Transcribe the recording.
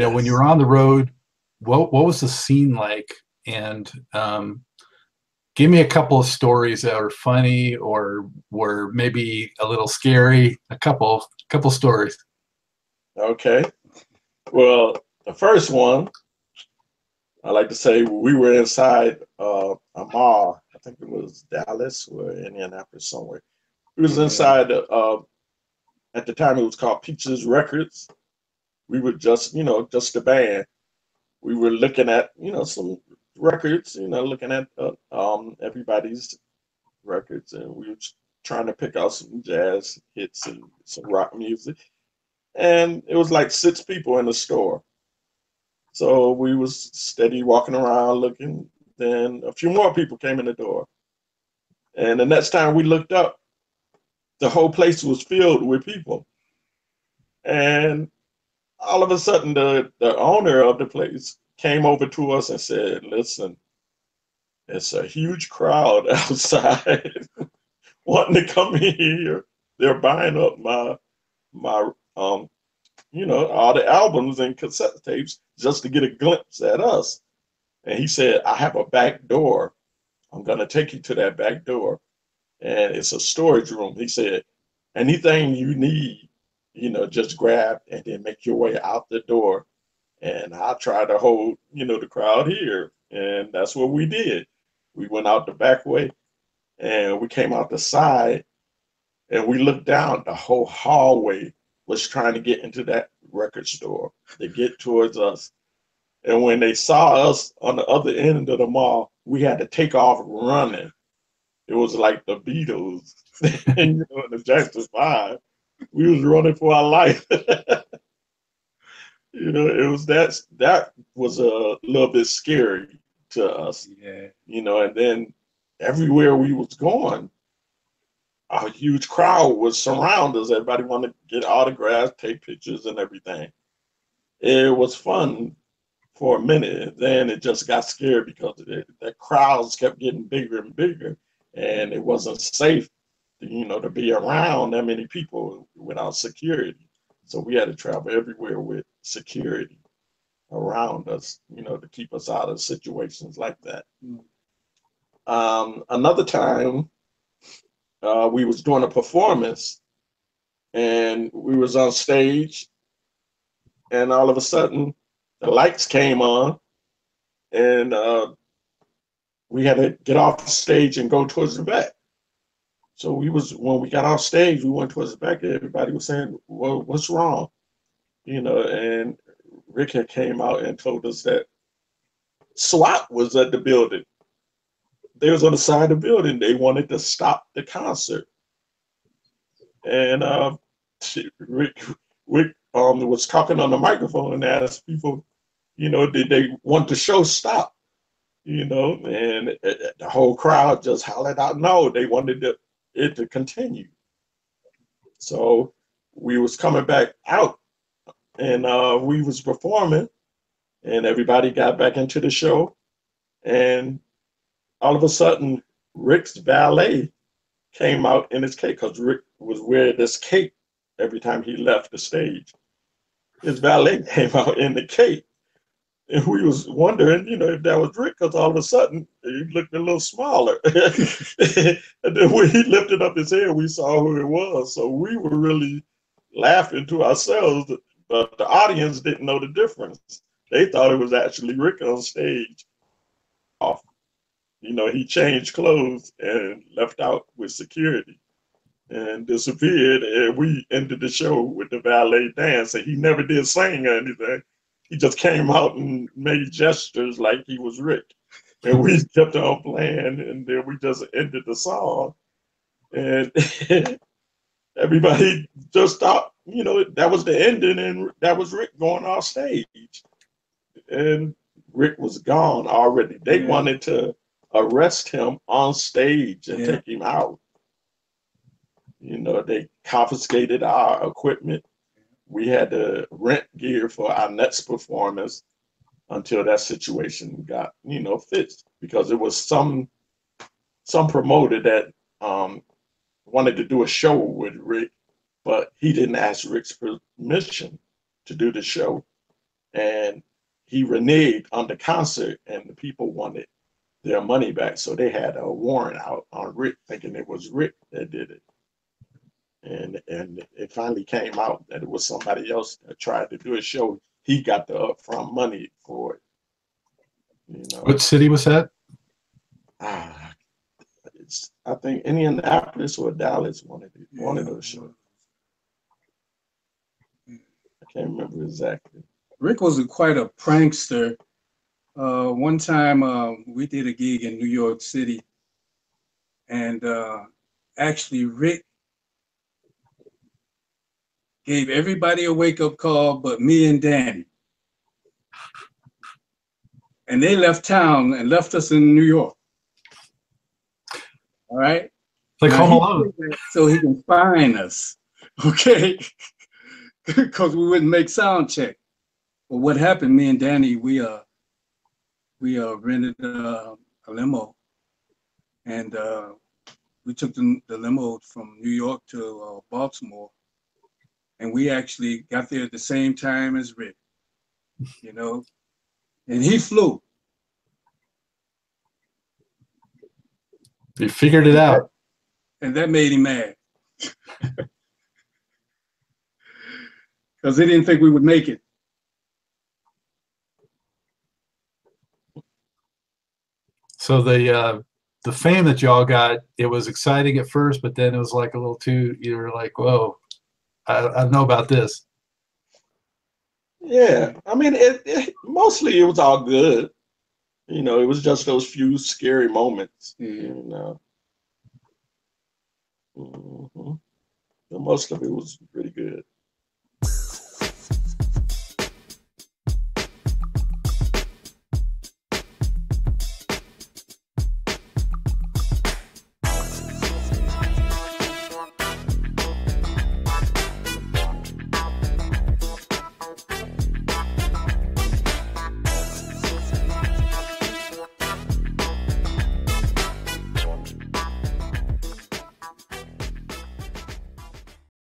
when you Yes. were on the road, what was the scene like? And give me a couple of stories that are funny or were maybe a little scary. A couple stories. Okay. Well, the first one, I like to say we were inside a mall. I think it was Dallas or Indianapolis somewhere. We was inside, at the time it was called Peaches Records. We were just, just the band. We were looking at, some records, looking at everybody's records, and we were trying to pick out some jazz hits and some rock music. And it was like six people in the store. So we was steady walking around looking. Then a few more people came in the door. And the next time we looked up, the whole place was filled with people. And all of a sudden, the owner of the place came over to us and said, "Listen, it's a huge crowd outside wanting to come in here. They're buying up my all the albums and cassette tapes just to get a glimpse at us." And he said, "I have a back door. I'm gonna take you to that back door, and it's a storage room." He said, "Anything you need, just grab and then make your way out the door. And I'll try to hold, the crowd here." And that's what we did. We went out the back way and we came out the side and we looked down. The whole hallway was trying to get into that record store to get towards us. And when they saw us on the other end of the mall, we had to take off running. It was like the Beatles and the Jackson Five. We was running for our life. It was that was a little bit scary to us. Yeah. And then everywhere we was going, a huge crowd was surround us. Everybody wanted to get autographs, take pictures, and everything. It was fun for a minute. Then it just got scared because the crowds kept getting bigger and bigger, and it wasn't safe, to be around that many people without security. So we had to travel everywhere with security around us, to keep us out of situations like that. Another time, we was doing a performance, and we was on stage, and all of a sudden, the lights came on, and we had to get off the stage and go towards the back. So when we got off stage, we went towards the back. Everybody was saying, "Well, what's wrong?" And Rick had came out and told us that SWAT was at the building. They was on the side of the building. They wanted to stop the concert. And Rick was talking on the microphone and asked people, did they want the show stop? And the whole crowd just hollered out, no, they wanted it to continue. So we was coming back out, and we was performing, and everybody got back into the show, and all of a sudden Rick's valet came out in his cape, because Rick was wearing this cape every time he left the stage. His valet came out in the cape, and we was wondering, if that was Rick, because all of a sudden he looked a little smaller. And then when he lifted up his head, we saw who it was. So we were really laughing to ourselves, but the audience didn't know the difference. They thought it was actually Rick on stage. Off, he changed clothes and left out with security and disappeared. And we ended the show with the valet dance. And he never did sing or anything. He just came out and made gestures like he was Rick. And we kept on playing, and then we just ended the song. And everybody just thought, that was the ending, and that was Rick going off stage. And Rick was gone already. They wanted to arrest him on stage and take him out. They confiscated our equipment. We had to rent gear for our next performance until that situation got, fixed, because it was some promoter that wanted to do a show with Rick, but he didn't ask Rick's permission to do the show. and he reneged on the concert, and the people wanted their money back, so they had a warrant out on Rick, thinking it was Rick that did it. And it finally came out that it was somebody else that tried to do a show. He got the upfront money for it. You know, What city was that? it's, I think Indianapolis or Dallas, one of those shows. I can't remember exactly. Rick was quite a prankster. One time we did a gig in New York City, and actually Rick gave everybody a wake-up call but me and Danny. And they left town and left us in New York. All right? Like now, Home Alone. So he can find us, okay? Because we wouldn't make sound check. But what happened, me and Danny, we rented a limo, and we took the limo from New York to Baltimore, and we actually got there at the same time as Rick, you know, and he flew. You figured it out. And that made him mad. Because they didn't think we would make it. So the fame that y'all got, it was exciting at first, but then it was like a little too, you were like, whoa, I don't know about this. Yeah, I mean, mostly it was all good. You know, it was just those few scary moments. You know, but most of it was pretty